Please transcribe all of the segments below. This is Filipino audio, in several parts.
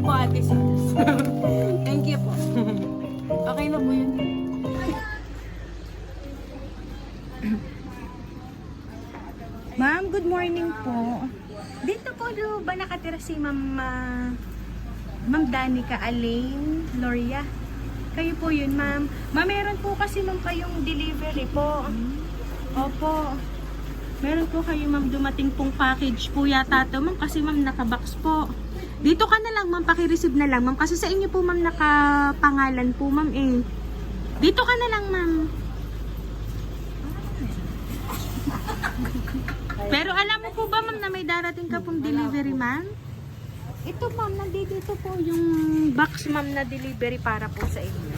you po, Ate Sus. Thank you po. Okay na po yun. Ma'am, good morning po. Dito po ba nakatira si Ma'am Danica Alain Loria? Kayo po yun, ma'am. Ma'am, meron po kasi ma'am kayong delivery po. Opo. Meron po kayo ma'am dumating pong package po yata to ma'am kasi ma'am nakabox po. Dito ka na lang ma'am, paki-receive na lang ma'am kasi sa inyo po ma'am nakapangalan po ma'am eh. Dito ka na lang ma'am. Pero alam mo po ba ma'am na may darating ka pong delivery ma'am? Ito ma'am, nandito po yung box ma'am na delivery para po sa inyo.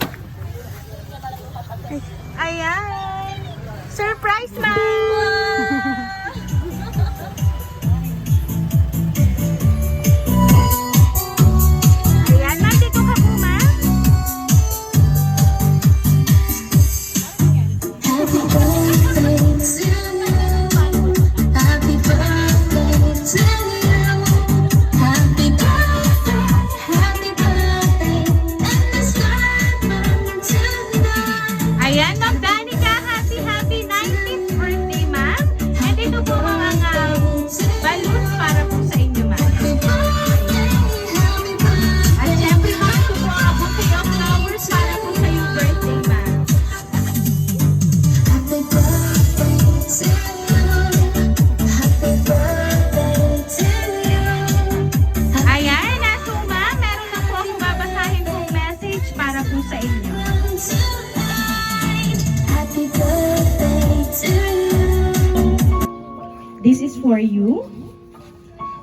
Ayan! Surprise ma'am! Ayan, nandito ka po ma'am. Ayan, Ma'am Danica, happy 19th birthday, ma'am. And ito po mga balloons para po sa inyo, ma'am. At syempre, ma'am, ito po ang bouquet of flowers para po sa iyong birthday, ma'am. Ayan, so ma'am, meron na po akong babasahin pong message para po sa inyo. This is for you.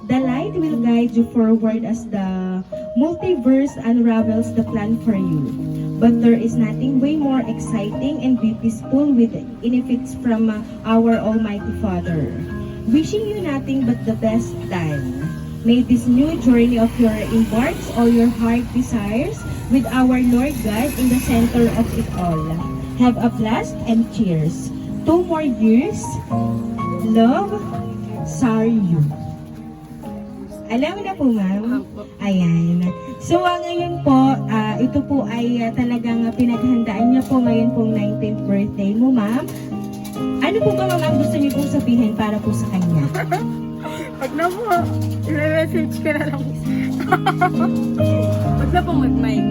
The light will guide you forward as the multiverse unravels the plan for you. But there is nothing way more exciting and be peaceful with benefits from our Almighty Father. Wishing you nothing but the best time. May this new journey of your embarks all your heart desires with our Lord God in the center of it all. Have a blast and cheers. 2 more years. Love, Saryu. Alam mo na po, ma'am? Ayan. So, ngayon po, ito po ay talagang pinaghandaan niya po ngayon pong 19th birthday mo, ma'am. Ano po ba, ma'am, ang gusto niyo pong sabihin para po sa kanya? Wag na po. I-message ka na lang. Wag na po mag-mic.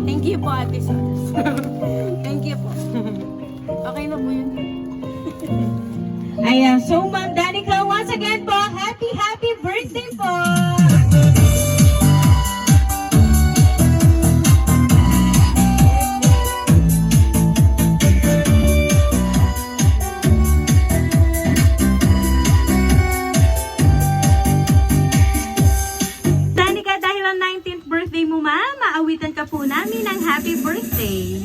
Thank you po, Ate Sus. Thank you po. Okay na po yun. Ayan. So, Ma'am Danica, once again po, happy birthday po! Danica, dahil ang 19th birthday mo, ma'am, maawitan ka po namin ng happy birthday.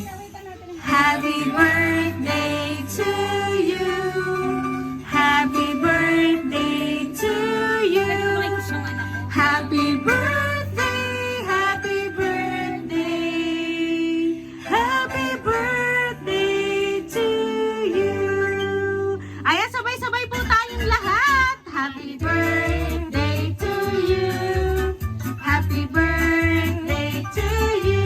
Happy birthday to you. Happy birthday to you. Happy birthday, happy birthday. Happy birthday to you. Ayan, sabay-sabay po tayong lahat. Happy birthday to you. Happy birthday to you.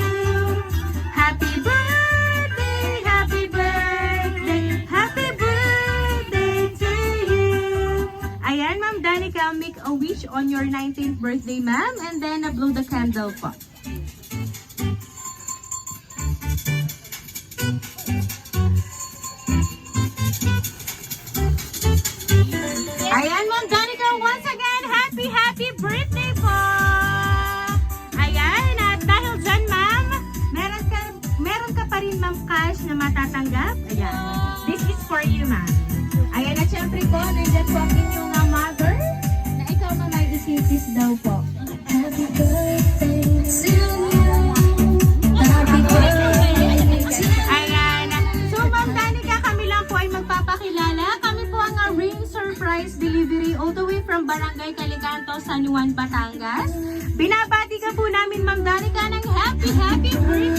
Happy birthday, happy birthday, happy birthday to you. Ayan, Ma'am Danica, make a wish on your 19th birthday, ma'am, and then blow the candle po. Ayan, Ma'am Danica, once again, happy birthday po! Ayan, at dahil dyan, ma'am, meron ka pa rin, ma'am, cash na matatanggap. Ayan, this is for you, ma'am. Ayan, at syempre po, nandiyan po ang inyong mother, na ikaw na may isisis daw po. Happy birthday to you. Happy birthday to you. Ayan, so Ma'am Danica, kami lang po ay magpapakilala. Kami po ang ring surprise delivery all the way from Barangay Calicanto, San Juan, Batangas. Binabati ka po namin, Ma'am Danica, ng happy birthday!